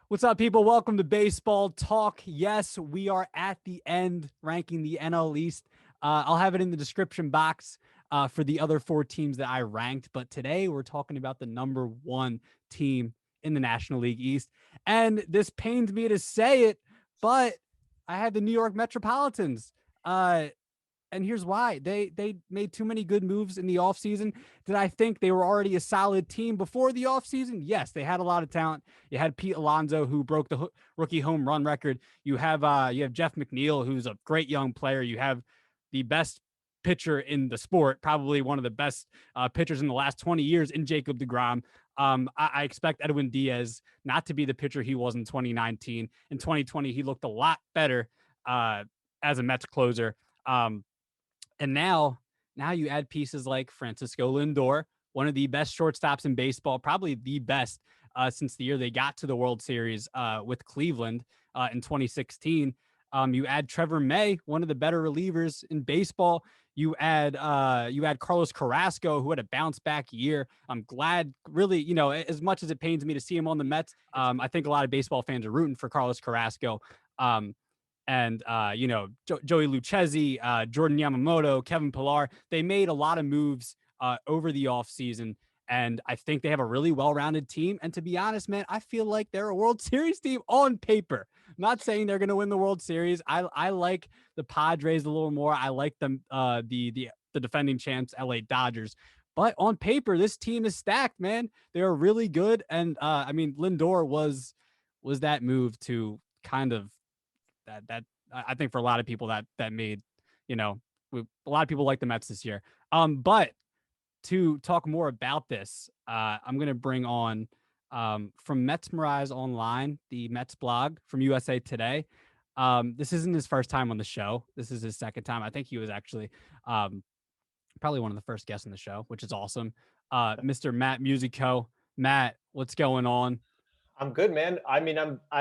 What's up, people? Welcome to Baseball Talk. Yes, we are at the end ranking the NL East. I'll have it in the description box for the other four teams that I ranked. But today we're talking about the number one team in the National League East. And this pains me to say it, but I had the New York Metropolitans. And here's why. They made too many good moves in the offseason. Did I think they were already a solid team before the offseason? Yes, they had a lot of talent. You had Pete Alonzo, who broke the rookie home run record. You have Jeff McNeil, who's a great young player. You have the best pitcher in the sport, probably one of the best pitchers in the last 20 years in Jacob deGrom. I expect Edwin Diaz not to be the pitcher he was in 2019. In 2020, he looked a lot better as a Mets closer. And now you add pieces like Francisco Lindor, one of the best shortstops in baseball, probably the best since the year they got to the World Series with Cleveland in 2016. You add Trevor May, one of the better relievers in baseball. You add Carlos Carrasco, who had a bounce back year. I'm glad, really, as much as it pains me to see him on the Mets, I think a lot of baseball fans are rooting for Carlos Carrasco. And Joey Lucchesi, Jordan Yamamoto, Kevin Pillar, they made a lot of moves over the offseason. And I think they have a really well-rounded team. And to be honest, man, I feel like they're a World Series team on paper. I'm not saying they're going to win the World Series. I like the Padres a little more. I like them, the defending champs, LA Dodgers. But on paper, this team is stacked, man. They're really good. And Lindor was that move to kind of that I think for a lot of people that made, a lot of people like the Mets this year. But to talk more about this, I'm going to bring on from Metsmerized Online, the Mets blog from USA Today. This isn't his first time on the show. This is his second time. I think he was actually probably one of the first guests on the show, which is awesome. Mr. Matt Musico. Matt, what's going on? I'm good, man. I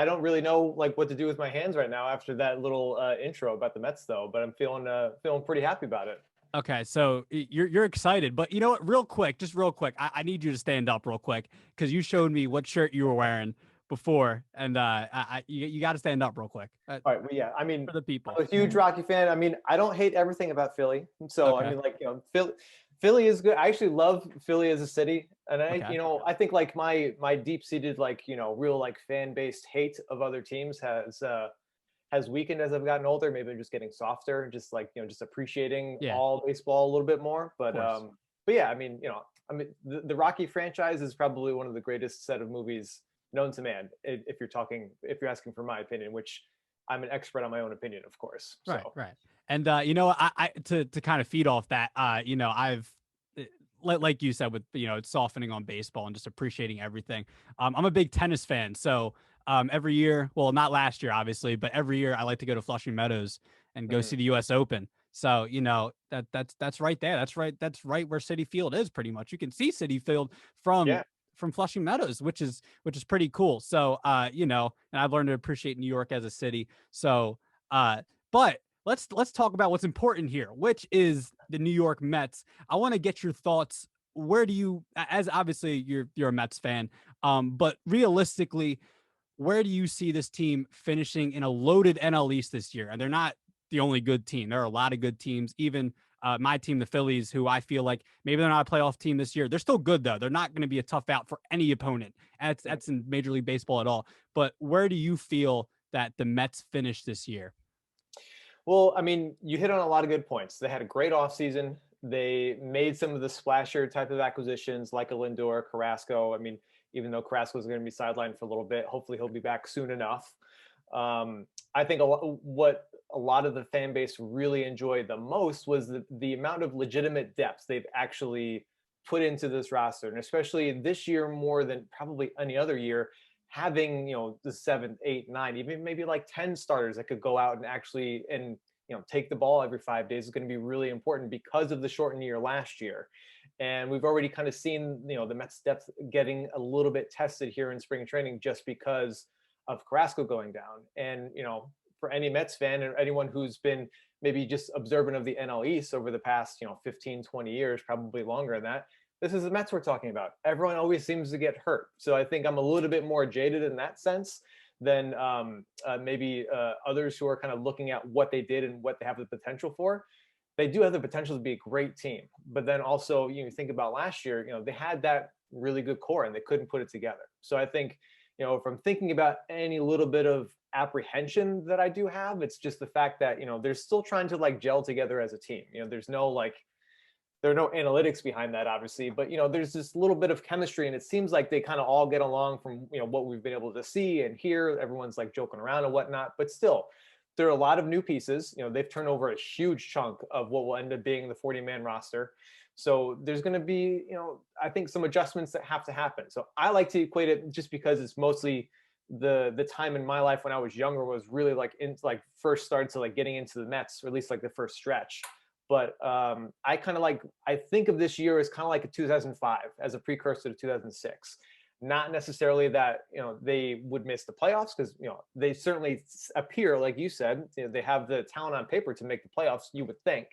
don't really know like what to do with my hands right now after that little intro about the Mets, though. But I'm feeling pretty happy about it. Okay, so you're excited, but you know what? Just real quick, I need you to stand up real quick because you showed me what shirt you were wearing before, and you got to stand up real quick All right, well, yeah. for the people. I'm a huge Rocky fan. I don't hate everything about Philly. So Okay, Philly is good. I actually love Philly as a city, and okay, I think like my deep seated real like fan based hate of other teams has weakened as I've gotten older. Maybe I'm just getting softer, just just appreciating yeah, of all baseball a little bit more. course, But yeah, the Rocky franchise is probably one of the greatest set of movies known to man. If you're asking for my opinion, which I'm an expert on my own opinion, of course. right, So right. And I to kind of feed off that, I've like you said with it's softening on baseball and just appreciating everything. I'm a big tennis fan, so every year, well, not last year obviously, but every year I like to go to Flushing Meadows and go mhm. see the U.S. Open. So that's right there. That's right where City Field is pretty much. You can see City Field from Yeah. Flushing Meadows, which is pretty cool. So and I've learned to appreciate New York as a city. So but let's talk about what's important here, which is the New York Mets. I want to get your thoughts. Where do you, as obviously you're a Mets fan, but realistically, where do you see this team finishing in a loaded NL East this year? And they're not the only good team. There are a lot of good teams. Even my team, the Phillies, who I feel like maybe they're not a playoff team this year. They're still good though. They're not going to be a tough out for any opponent. That's in Major League Baseball at all. But where do you feel that the Mets finish this year? Well, you hit on a lot of good points. They had a great offseason. They made some of the splasher type of acquisitions like a Lindor, Carrasco. Even though Carrasco is going to be sidelined for a little bit, hopefully he'll be back soon enough. I think what a lot of the fan base really enjoyed the most was the amount of legitimate depth they've actually put into this roster. And especially this year more than probably any other year, having the seventh, eight, nine, even maybe like 10 starters that could go out and actually take the ball every 5 days is going to be really important because of the shortened year last year. And we've already kind of seen the Mets depth getting a little bit tested here in spring training just because of Carrasco going down. And for any Mets fan and anyone who's been maybe just observant of the NL East over the past 15, 20 years, probably longer than that, this is the Mets we're talking about. Everyone always seems to get hurt. So I think I'm a little bit more jaded in that sense. than maybe others who are kind of looking at what they did and what they have the potential for. They do have the potential to be a great team, but then also think about last year, they had that really good core and they couldn't put it together. So I think, if I'm thinking about any little bit of apprehension that I do have, it's just the fact that they're still trying to like gel together as a team. There's no like there are no analytics behind that, obviously, but there's this little bit of chemistry, and it seems like they kind of all get along from what we've been able to see and hear. Everyone's like joking around and whatnot, but still, there are a lot of new pieces. They've turned over a huge chunk of what will end up being the 40-man roster. So there's going to be, I think some adjustments that have to happen. So I like to equate it just because it's mostly the time in my life when I was younger was really like first started to like getting into the Mets, or at least like the first stretch. But I think of this year as kind of like a 2005 as a precursor to 2006. Not necessarily that they would miss the playoffs, because they certainly appear, like you said, they have the talent on paper to make the playoffs, you would think.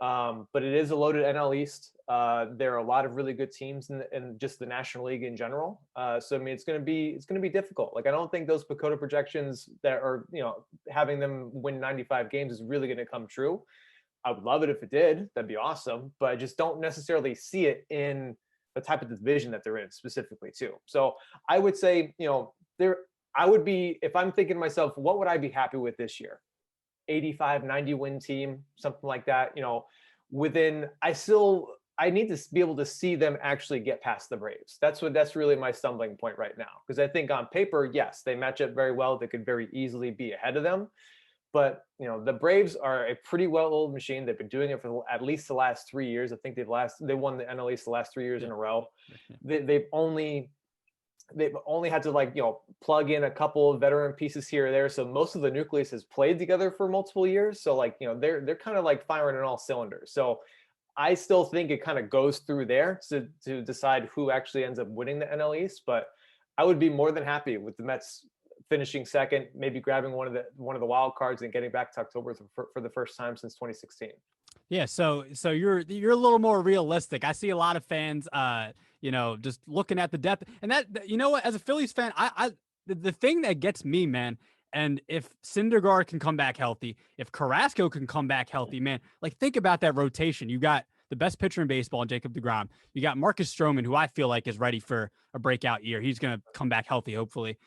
But it is a loaded NL East. There are a lot of really good teams in just the National League in general. So I mean, it's going to be difficult. Like, I don't think those PECOTA projections that are having them win 95 games is really going to come true. I would love it if it did. That'd be awesome. But I just don't necessarily see it in the type of division that they're in specifically too. So I would say, I would be, if I'm thinking to myself, what would I be happy with this year? 85, 90 win team, something like that. I need to be able to see them actually get past the Braves. That's really my stumbling point right now. Because I think on paper, yes, they match up very well. They could very easily be ahead of them. But the Braves are a pretty well-oiled machine. They've been doing it for at least the last 3 years. I think they won the NL East the last 3 years in a row. They've only had to plug in a couple of veteran pieces here or there. So most of the nucleus has played together for multiple years. So they're kind of like firing on all cylinders. So I still think it kind of goes through there to decide who actually ends up winning the NL East. But I would be more than happy with the Mets finishing second, maybe grabbing one of the wild cards and getting back to October for the first time since 2016. Yeah, so you're a little more realistic. I see a lot of fans, just looking at the depth, and that what, as a Phillies fan, the thing that gets me, man, and if Syndergaard can come back healthy, if Carrasco can come back healthy, man, like think about that rotation. You got the best pitcher in baseball, in Jacob deGrom. You got Marcus Stroman, who I feel like is ready for a breakout year. He's gonna come back healthy, hopefully.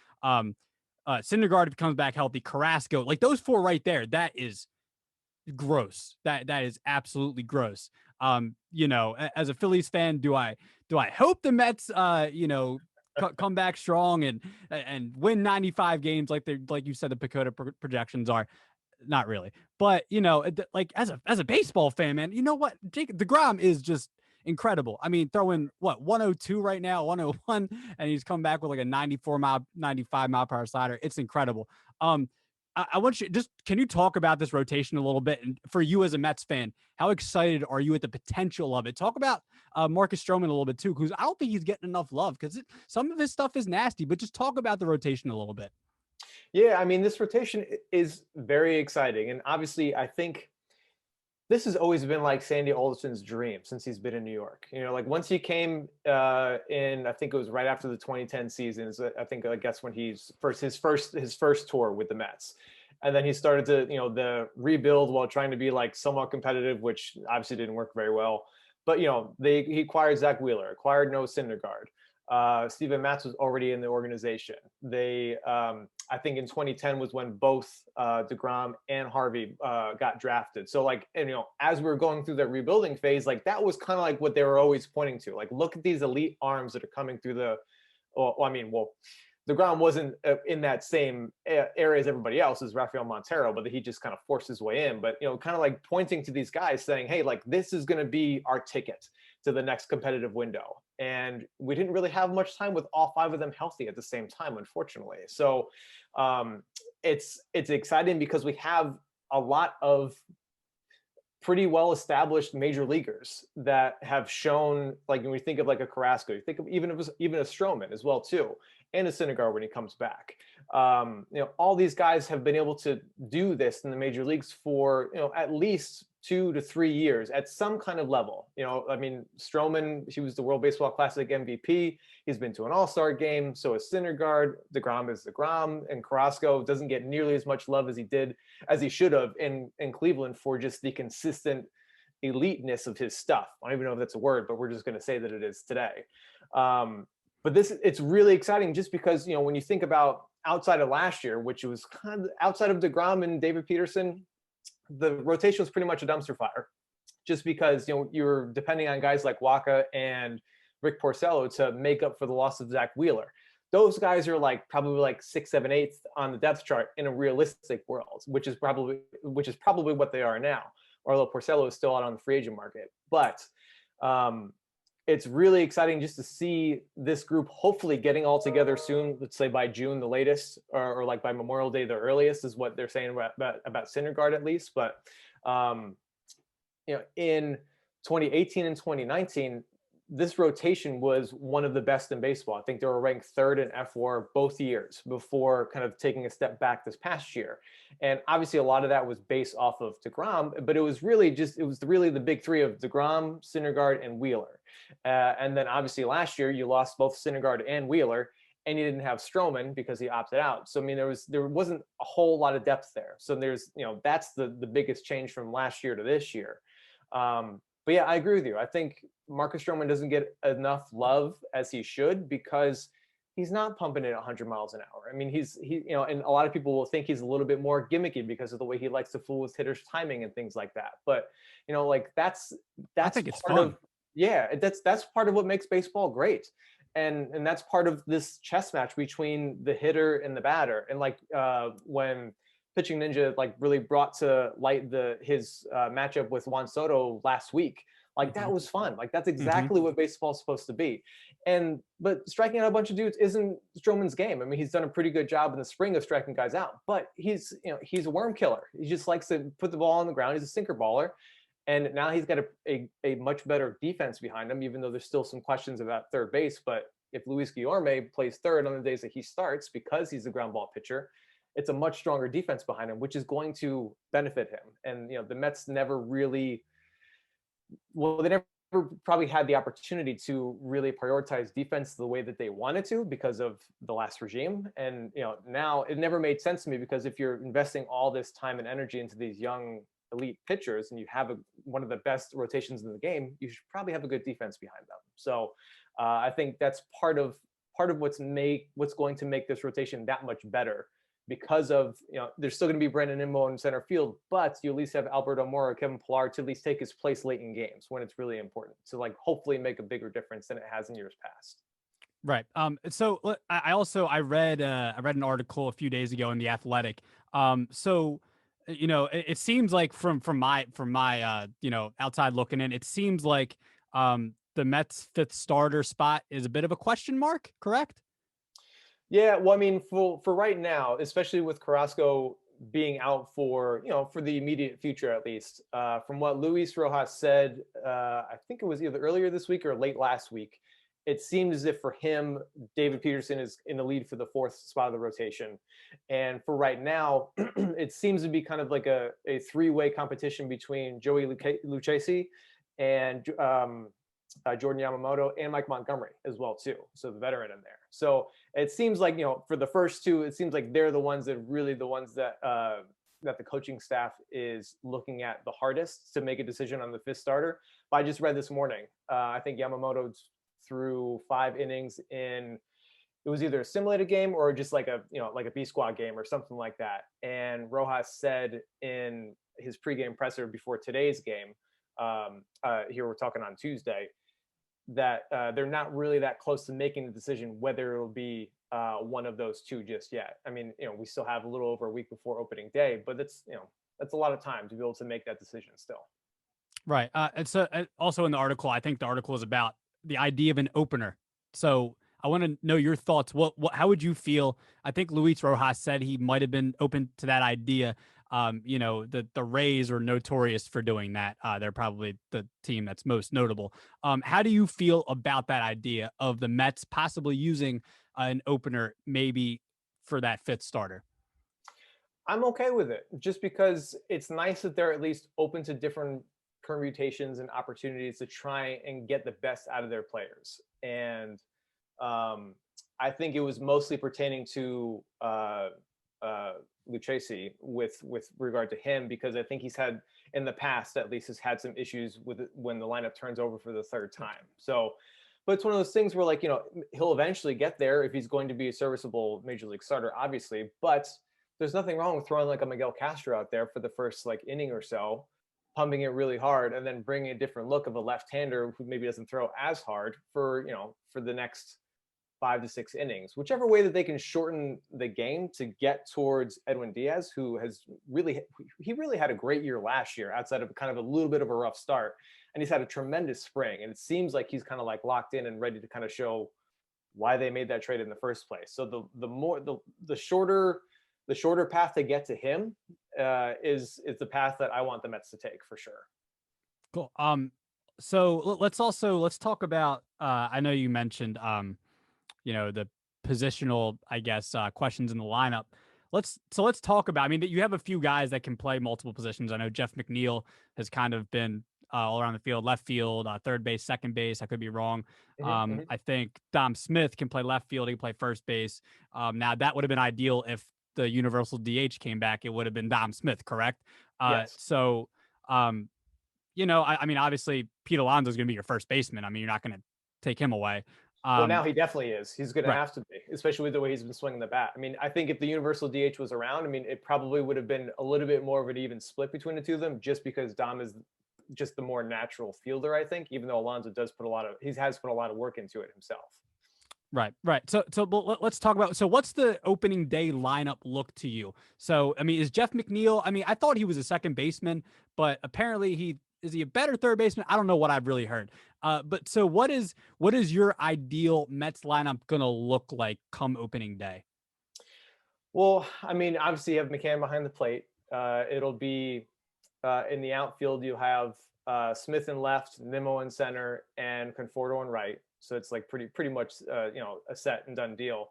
Syndergaard, if he comes back healthy, Carrasco, like those four right there, that is gross. That is absolutely gross. As a Phillies fan, do I hope the Mets come back strong and win 95 games like you said the PECOTA projections are? Not really. But like as a baseball fan, man, you know what? Jacob deGrom is just incredible. I mean, throwing 102 right now, 101, and he's come back with like a 95 mile per hour slider. It's incredible. I want you can you talk about this rotation a little bit? And for you as a Mets fan, how excited are you at the potential of it? Talk about Marcus Stroman a little bit too, because I don't think he's getting enough love because some of his stuff is nasty, but just talk about the rotation a little bit. Yeah, I mean, this rotation is very exciting. And obviously, I think this has always been like Sandy Alderson's dream since he's been in New York. Like once he came I think it was right after the 2010 seasons. I think that's when his first tour with the Mets, and then he started to the rebuild while trying to be like somewhat competitive, which obviously didn't work very well. But he acquired Zach Wheeler, acquired Noah Syndergaard. Steven Matz was already in the organization. They, I think in 2010 was when both deGrom and Harvey got drafted. So as we were going through that rebuilding phase, that was kind of like what they were always pointing to. Look at these elite arms that are coming through deGrom wasn't in that same area as everybody else, as Rafael Montero, but he just kind of forced his way in. But kind of like pointing to these guys saying, hey, this is going to be our ticket to the next competitive window. And we didn't really have much time with all five of them healthy at the same time, unfortunately. So it's exciting because we have a lot of pretty well-established major leaguers that have shown, when we think of a Carrasco, you think of even a Stroman as well too, and a Syndergaard when he comes back. All these guys have been able to do this in the major leagues for at least 2 to 3 years at some kind of level. I mean, Stroman, he was the World Baseball Classic MVP. He's been to an All-Star game. So is Syndergaard. DeGrom is DeGrom, and Carrasco doesn't get nearly as much love as he should have in Cleveland for just the consistent eliteness of his stuff. I don't even know if that's a word, but we're just going to say that it is today. But it's really exciting just because, when you think about outside of last year, which was kind of outside of DeGrom and David Peterson, the rotation was pretty much a dumpster fire just because, you're depending on guys like Waka and Rick Porcello to make up for the loss of Zach Wheeler. Those guys are probably 6th, 7th, 8th on the depth chart in a realistic world, which is probably what they are now. Although Porcello is still out on the free agent market. But it's really exciting just to see this group hopefully getting all together soon. Let's say by June, the latest, or by Memorial Day, the earliest, is what they're saying about Syndergaard at least. But in 2018 and 2019, this rotation was one of the best in baseball. I think they were ranked 3rd in FWAR both years before kind of taking a step back this past year. And obviously a lot of that was based off of DeGrom, but it was really the big three of DeGrom, Syndergaard, and Wheeler. And then obviously last year you lost both Syndergaard and Wheeler, and you didn't have Stroman because he opted out. So I mean, there wasn't a whole lot of depth there. So there's that's the biggest change from last year to this year. But yeah, I agree with you. I think Marcus Stroman doesn't get enough love as he should because he's not pumping it 100 miles an hour. I mean, and a lot of people will think he's a little bit more gimmicky because of the way he likes to fool with hitters' timing and things like that. But that's I think it's part fun. of that's part of what makes baseball great. And that's part of this chess match between the hitter and the batter. And when Pitching Ninja really brought to light his matchup with Juan Soto last week. That was fun. That's exactly what baseball's supposed to be. But striking out a bunch of dudes isn't Stroman's game. I mean, he's done a pretty good job in the spring of striking guys out, but he's a worm killer. He just likes to put the ball on the ground. He's a sinker baller. And now he's got a much better defense behind him, even though there's still some questions about third base. But if Luis Guillorme plays third on the days that he starts because he's a ground ball pitcher, it's a much stronger defense behind him, which is going to benefit him. And, the Mets never really, they never probably had the opportunity to really prioritize defense the way that they wanted to because of the last regime. And, now it never made sense to me because if you're investing all this time and energy into these young elite pitchers and you have one of the best rotations in the game, you should probably have a good defense behind them. So I think that's part of what's going to make this rotation that much better. Because of, there's still going to be Brandon Nimbo in center field, but you at least have Alberto Mora, Kevin Pillar to at least take his place late in games when it's really important to hopefully make a bigger difference than it has in years past. Right. So I read an article a few days ago in The Athletic. It seems like from my outside looking in, it seems like the Mets' 5th starter spot is a bit of a question mark, correct? Yeah, well, I mean, for right now, especially with Carrasco being out for the immediate future at least, from what Luis Rojas said, I think it was either earlier this week or late last week, it seemed as if for him, David Peterson is in the lead for the 4th spot of the rotation. And for right now, it seems to be kind of like a 3-way competition between Joey Lucchesi and Jordan Yamamoto and Mike Montgomery as well too. So the veteran in there. So it seems like, for the first two, it seems like they're the ones that the coaching staff is looking at the hardest to make a decision on the 5th starter. But I just read this morning, I think Yamamoto threw 5 innings in, it was either a simulated game or just like a B squad game or something like that. And Rojas said in his pregame presser before today's game, here we're talking on Tuesday, that they're not really that close to making the decision whether it'll be one of those two just yet. I mean, we still have a little over a week before opening day, but that's a lot of time to be able to make that decision still. Right. And so also in the article, I think the article is about the idea of an opener. So I want to know your thoughts. How would you feel? I think Luis Rojas said he might have been open to that idea. The Rays are notorious for doing that. They're probably the team that's most notable. How do you feel about that idea of the Mets possibly using an opener maybe for that 5th starter? I'm okay with it just because it's nice that they're at least open to different permutations and opportunities to try and get the best out of their players. And um, I think it was mostly pertaining to uh, Lucchesi with regard to him, because I think he's had in the past at least has had some issues with it when the lineup turns over for the third time. So, but it's one of those things where, like, he'll eventually get there if he's going to be a serviceable major league starter, obviously. But there's nothing wrong with throwing like a Miguel Castro out there for the first like inning or so, pumping it really hard, and then bringing a different look of a left-hander who maybe doesn't throw as hard for for the next 5 to 6 innings, whichever way that they can shorten the game to get towards Edwin Diaz, who has really had a great year last year outside of kind of a little bit of a rough start, and he's had a tremendous spring, and it seems like he's kind of like locked in and ready to kind of show why they made that trade in the first place. So the shorter path to get to him is the path that I want the Mets to take for sure. Cool. So let's talk about. I know you mentioned the positional, I guess, questions in the lineup. Let's talk about. I mean, you have a few guys that can play multiple positions. I know Jeff McNeil has kind of been all around the field, left field, third base, second base. I could be wrong. Mm-hmm. I think Dom Smith can play left field. He can play first base. Now that would have been ideal if the universal DH came back. It would have been Dom Smith, correct? Yes. So, I mean, obviously, Pete Alonso is going to be your first baseman. I mean, you're not going to take him away. Well, now he definitely is. He's going to Right. have to be, especially with the way he's been swinging the bat. I mean, I think if the universal DH was around, I mean, it probably would have been a little bit more of an even split between the two of them, just because Dom is just the more natural fielder, I think, even though Alonso has put a lot of work into it himself. Right. So let's talk about. So what's the opening day lineup look to you? So, I mean, is Jeff McNeil? I mean, I thought he was a second baseman, but apparently is he a better third baseman? I don't know what I've really heard. But so what is your ideal Mets lineup gonna look like come opening day? Well, I mean, obviously you have McCann behind the plate. It'll be in the outfield. You have Smith in left, Nimmo in center, and Conforto in right. So it's like pretty much a set and done deal.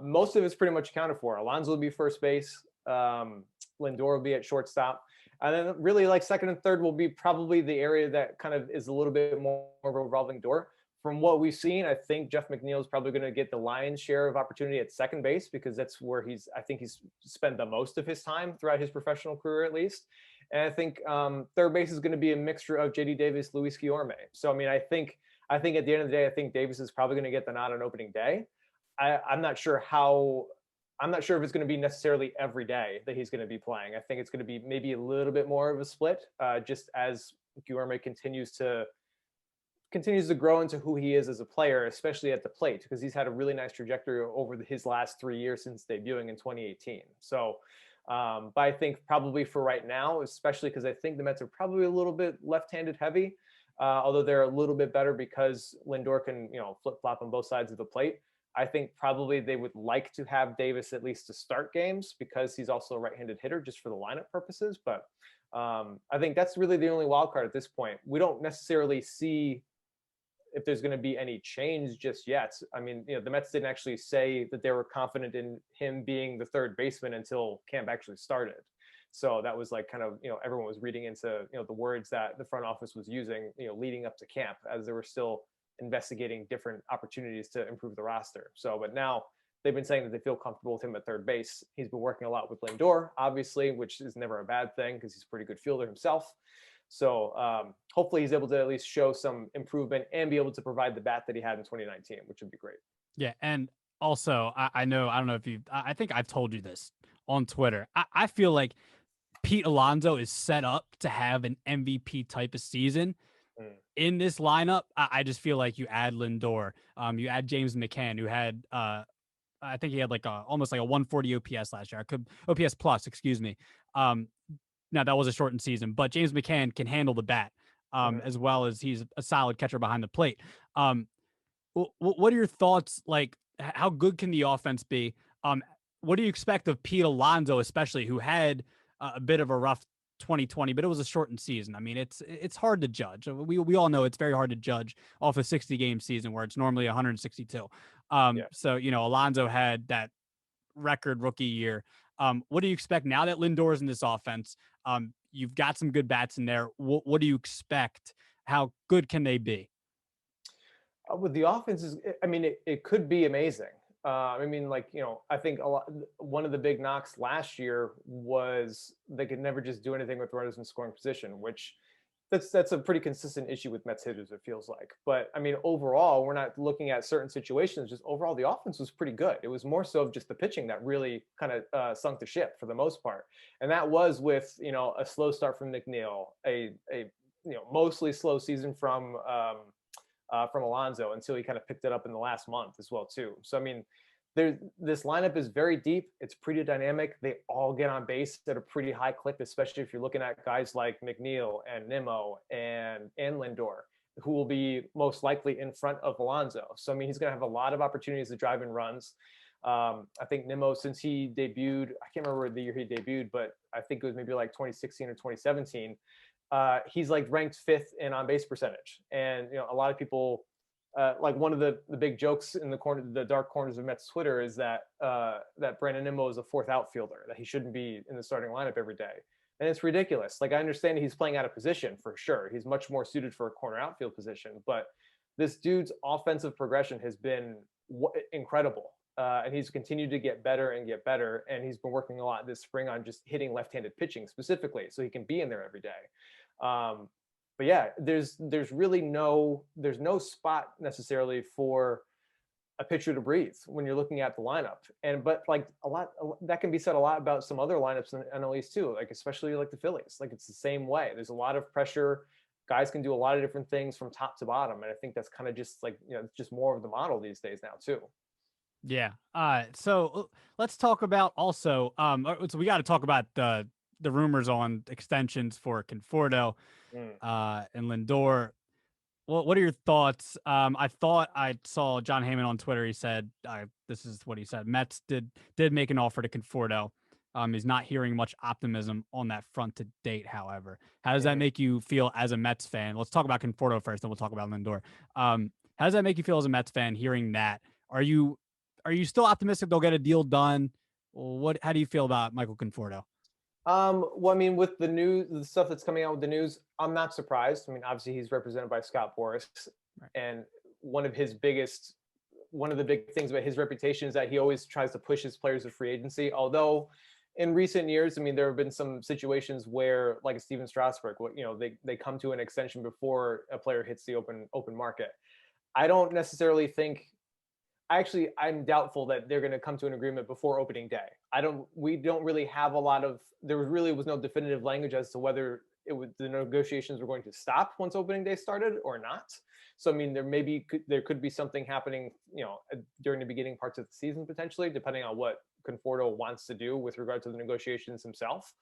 Most of it's pretty much accounted for. Alonzo will be first base. Lindor will be at shortstop. And then really like second and third will be probably the area that kind of is a little bit more of a revolving door. From what we've seen, I think Jeff McNeil is probably going to get the lion's share of opportunity at second base, because that's where I think he's spent the most of his time throughout his professional career, at least. And I think third base is going to be a mixture of JD Davis, Luis Guillorme. So, I mean, I think at the end of the day, I think Davis is probably going to get the nod on opening day. I'm not sure if it's going to be necessarily every day that he's going to be playing. I think it's going to be maybe a little bit more of a split, just as Guillorme continues to grow into who he is as a player, especially at the plate, because he's had a really nice trajectory over his last 3 years since debuting in 2018. So, but I think probably for right now, especially because I think the Mets are probably a little bit left-handed heavy, although they're a little bit better because Lindor can, flip-flop on both sides of the plate. I think probably they would like to have Davis at least to start games because he's also a right-handed hitter, just for the lineup purposes. But I think that's really the only wild card at this point. We don't necessarily see if there's going to be any change just yet. I mean, the Mets didn't actually say that they were confident in him being the third baseman until camp actually started. So that was like kind of, everyone was reading into, the words that the front office was using, leading up to camp, as they were still investigating different opportunities to improve the roster. So, but now they've been saying that they feel comfortable with him at third base. He's been working a lot with Lindor, obviously, which is never a bad thing because he's a pretty good fielder himself. So hopefully he's able to at least show some improvement and be able to provide the bat that he had in 2019, which would be great. Yeah, and also I don't know if I think I've told you this on Twitter. I feel like Pete Alonso is set up to have an MVP type of season. In this lineup. I just feel like you add Lindor, you add James McCann, who had I think he had like almost like a 140 OPS last year. OPS plus, excuse me. Now that was a shortened season, but James McCann can handle the bat, as well as he's a solid catcher behind the plate. What are your thoughts? Like, how good can the offense be? What do you expect of Pete Alonso, especially, who had a bit of a rough 2020, but it was a shortened season. I mean, it's hard to judge. We all know it's very hard to judge off a 60-game season where it's normally 162. So, Alonso had that record rookie year. What do you expect now that Lindor's in this offense? You've got some good bats in there. What do you expect? How good can they be? With the offense is, I mean, it could be amazing. I mean, like, I think one of the big knocks last year was they could never just do anything with runners in scoring position, which that's a pretty consistent issue with Mets hitters, it feels like. But I mean, overall, we're not looking at certain situations. Just overall, the offense was pretty good. It was more so of just the pitching that really kind of sunk the ship for the most part, and that was with a slow start from McNeil, a mostly slow season from Alonzo until he kind of picked it up in the last month as well too. So I mean, this lineup is very deep. It's pretty dynamic. They all get on base at a pretty high clip, especially if you're looking at guys like McNeil and Nimmo and Lindor, who will be most likely in front of Alonzo. So I mean, he's going to have a lot of opportunities to drive in runs. I think Nimmo, since he debuted, I can't remember the year he debuted, but I think it was maybe like 2016 or 2017. He's like ranked fifth in on base percentage, and a lot of people like one of the big jokes in the dark corners of Mets Twitter is that that Brandon Nimmo is a fourth outfielder, that he shouldn't be in the starting lineup every day, and it's ridiculous. Like, I understand he's playing out of position for sure. He's much more suited for a corner outfield position, but this dude's offensive progression has been incredible. And he's continued to get better and get better. And he's been working a lot this spring on just hitting left-handed pitching specifically, so he can be in there every day. But yeah, there's really there's no spot necessarily for a pitcher to breathe when you're looking at the lineup. But like that can be said a lot about some other lineups in the NL East too, like especially like the Phillies. Like, it's the same way. There's a lot of pressure. Guys can do a lot of different things from top to bottom, and I think that's kind of just like it's just more of the model these days now too. Yeah. So let's talk about also. So we got to talk about the rumors on extensions for Conforto Mm. and Lindor. What are your thoughts? I thought I saw John Heyman on Twitter. He said, "This is what he said. Mets did make an offer to Conforto. He's not hearing much optimism on that front to date. However, how does that Mhm. make you feel as a Mets fan? Let's talk about Conforto first, then we'll talk about Lindor. How does that make you feel as a Mets fan hearing that? Are you still optimistic they'll get a deal done? How do you feel about Michael Conforto? Well, I mean, with the stuff that's coming out with the news, I'm not surprised. I mean, obviously he's represented by Scott Boras, Right. and one of the big things about his reputation is that he always tries to push his players to free agency. Although in recent years, I mean, there have been some situations where, like Steven Strasburg, they come to an extension before a player hits the open market. I don't necessarily think. I'm doubtful that they're going to come to an agreement before opening day. We don't really have a lot of, there really was no definitive language as to whether the negotiations were going to stop once opening day started or not. So, I mean, there could be something happening, during the beginning parts of the season, potentially, depending on what Conforto wants to do with regard to the negotiations himself.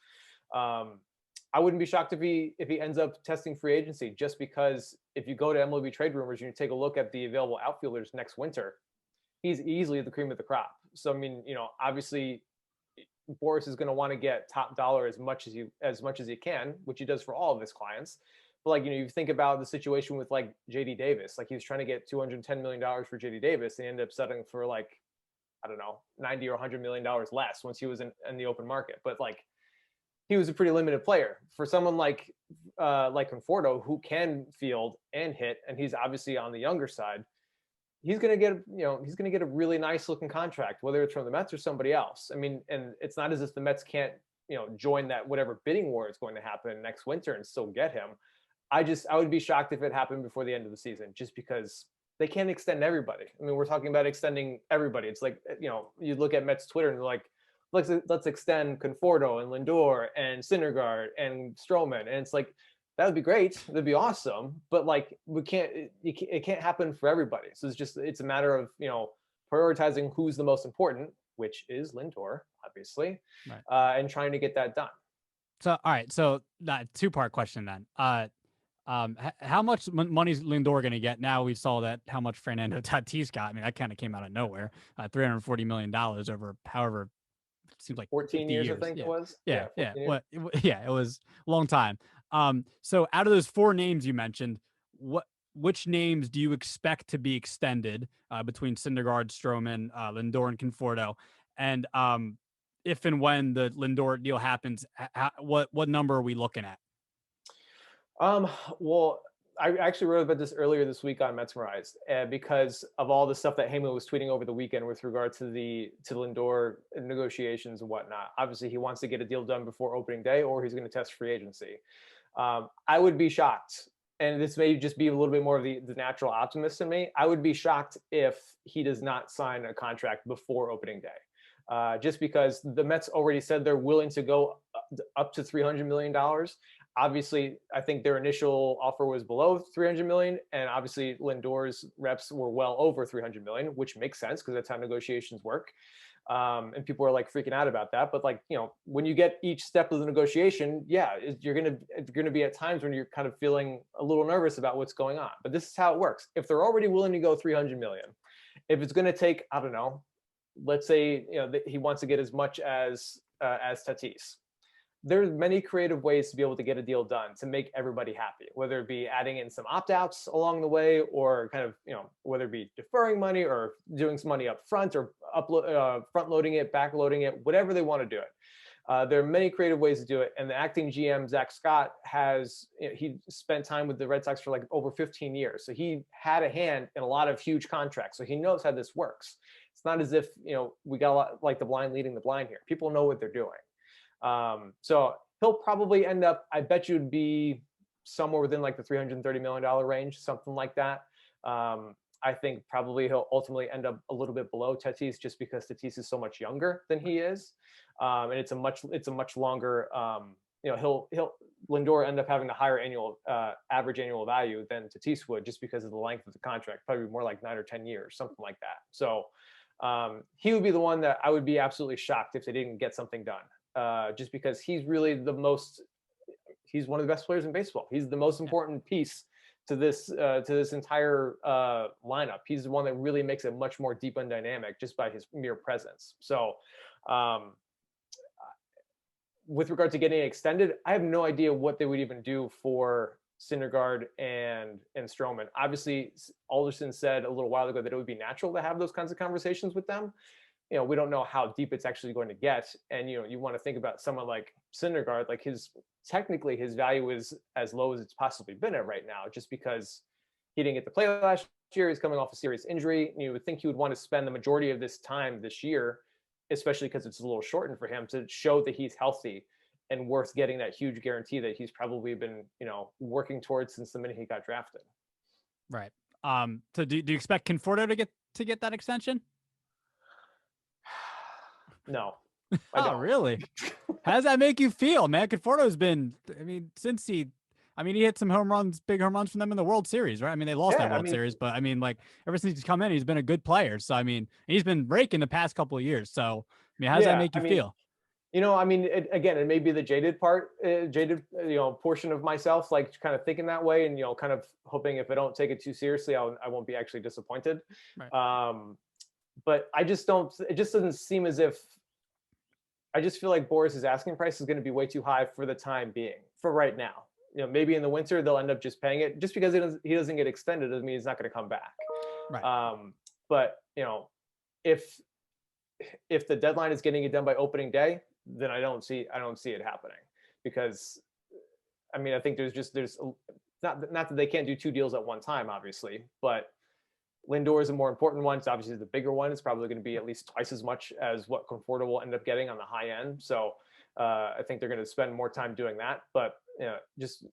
I wouldn't be shocked if he ends up testing free agency, just because if you go to MLB trade rumors and you take a look at the available outfielders next winter, he's easily the cream of the crop. So I mean, obviously Boras is going to want to get top dollar as much as he can, which he does for all of his clients. But like, you think about the situation with like JD Davis, like he was trying to get $210 million for JD Davis, and he ended up settling for like, I don't know, 90 or $100 million less once he was in the open market. But like, he was a pretty limited player for someone like Conforto, who can field and hit, and he's obviously on the younger side. He's going to get a really nice looking contract, whether it's from the Mets or somebody else. I mean, and it's not as if the Mets can't, join that whatever bidding war is going to happen next winter and still get him. I would be shocked if it happened before the end of the season, just because they can't extend everybody. I mean, we're talking about extending everybody. It's like, you look at Mets Twitter and they're like, let's extend Conforto and Lindor and Syndergaard and Stroman. And it's like, that would be great. That'd be awesome. But like, it can't happen for everybody. So it's a matter of, prioritizing who's the most important, which is Lindor, obviously, Right. and trying to get that done. So, all right. So that two-part question then. How much money's Lindor going to get? Now we saw that how much Fernando Tatis got. I mean, that kind of came out of nowhere. $340 million over however, it seems like 14 50 years, I years. think Yeah. it was. Yeah. Yeah. 14 years. Yeah, it was a long time. So out of those four names you mentioned, which names do you expect to be extended between Syndergaard, Stroman, Lindor, and Conforto? And if and when the Lindor deal happens, what number are we looking at? Um, well, I actually wrote about this earlier this week on Metsmerized, because of all the stuff that Heyman was tweeting over the weekend with regard to the Lindor negotiations and whatnot. Obviously, he wants to get a deal done before opening day, or he's going to test free agency. I would be shocked, and this may just be a little bit more of the natural optimist in me. I would be shocked if he does not sign a contract before opening day. Just because the Mets already said they're willing to go up to $300 million. Obviously, I think their initial offer was below 300 million, and obviously Lindor's reps were well over 300 million, which makes sense because that's how negotiations work. And people are like freaking out about that. But like, when you get each step of the negotiation, yeah, you're gonna be at times when you're kind of feeling a little nervous about what's going on. But this is how it works. If they're already willing to go 300 million, if it's gonna take, I don't know, let's say he wants to get as much as Tatis. There's many creative ways to be able to get a deal done to make everybody happy, whether it be adding in some opt-outs along the way, or kind of, whether it be deferring money or doing some money up front, or front loading it, back loading it, whatever they want to do it. There are many creative ways to do it. And the acting GM, Zach Scott, he spent time with the Red Sox for like over 15 years. So he had a hand in a lot of huge contracts. So he knows how this works. It's not as if, we got a lot like the blind leading the blind here. People know what they're doing. So he'll probably end up, I bet you'd be somewhere within like the $330 million range, something like that. I think probably he'll ultimately end up a little bit below Tatis, just because Tatis is so much younger than he is. And it's a much longer, Lindor end up having a higher average annual value than Tatis would, just because of the length of the contract, probably more like 9 or 10 years, something like that. So he would be the one that I would be absolutely shocked if they didn't get something done. Just because he's really he's one of the best players in baseball. He's the most important piece to this entire lineup. He's the one that really makes it much more deep and dynamic just by his mere presence. So with regard to getting extended, I have no idea what they would even do for Syndergaard and Stroman. Obviously, Alderson said a little while ago that it would be natural to have those kinds of conversations with them. We don't know how deep it's actually going to get. And, you want to think about someone like Syndergaard, like technically his value is as low as it's possibly been at right now, just because he didn't get to play last year. He's coming off a serious injury. And you would think he would want to spend the majority of this time this year, especially because it's a little shortened for him, to show that he's healthy and worth getting that huge guarantee that he's probably been, working towards since the minute he got drafted. Right. So do you expect Conforto to get that extension? No. Oh, really? How does that make you feel, man? Conforto's been, he hit some big home runs from them in the World Series, right? They lost that World Series, but ever since he's come in, he's been a good player. So, he's been raking the past couple of years. So, how does that make you feel? It may be the jaded portion of myself, like kind of thinking that way, and, kind of hoping if I don't take it too seriously, I won't be actually disappointed. Right. But it just doesn't seem as if, I just feel like Boris's asking price is going to be way too high for the time being, for right now. Maybe in the winter they'll end up just paying it. Just because he doesn't get extended doesn't mean he's not going to come back. Right. But if the deadline is getting it done by opening day, then I don't see it happening, because I think there's not that they can't do two deals at one time, obviously, but Lindor is a more important one. It's obviously the bigger one. It's probably going to be at least twice as much as what Conforto will end up getting on the high end. So I think they're going to spend more time doing that. But just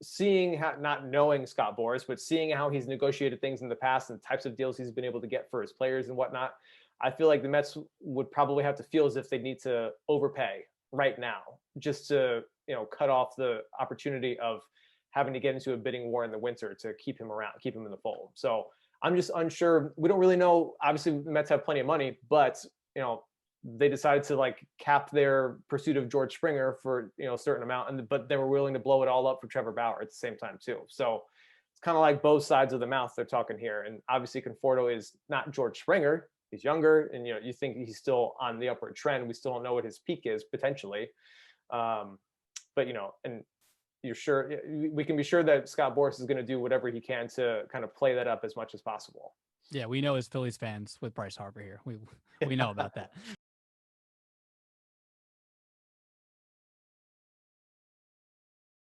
seeing not knowing Scott Boras, but seeing how he's negotiated things in the past and the types of deals he's been able to get for his players and whatnot, I feel like the Mets would probably have to feel as if they need to overpay right now, just to cut off the opportunity of having to get into a bidding war in the winter to keep him around, keep him in the fold. So I'm just unsure. We don't really know. Obviously, the Mets have plenty of money, but they decided to cap their pursuit of George Springer for a certain amount, but they were willing to blow it all up for Trevor Bauer at the same time too. So it's kind of like both sides of the mouth they're talking here. And obviously, Conforto is not George Springer. He's younger, and you think he's still on the upward trend. We still don't know what his peak is potentially, but and you're sure we can be sure that Scott Boras is going to do whatever he can to kind of play that up as much as possible. Yeah, we know as Phillies fans with Bryce Harper here, we know about that.